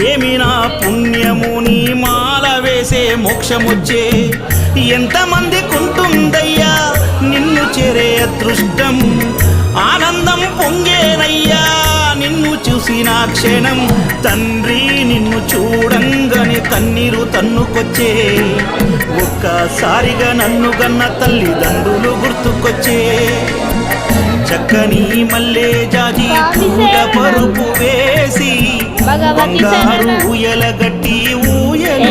ఏమి నా పుణ్యము నీ మాల వేసే మోక్షమొచ్చే ఎంతమందికి ఉంటుందయ్యా నిన్ను చేరే అదృష్టం ఆనందం పొంగేనయ్యా నిన్ను చూసిన క్షణం తండ్రి నిన్ను చూడంగానే కన్నీరు తన్నుకొచ్చే ఒక్కసారిగా నన్ను గన్న తల్లిదండ్రులు గుర్తుకొచ్చే చక్కని మల్లె జాజి పూల పరుపు వేసి బంగారు ఊయల గట్టి ఊయలు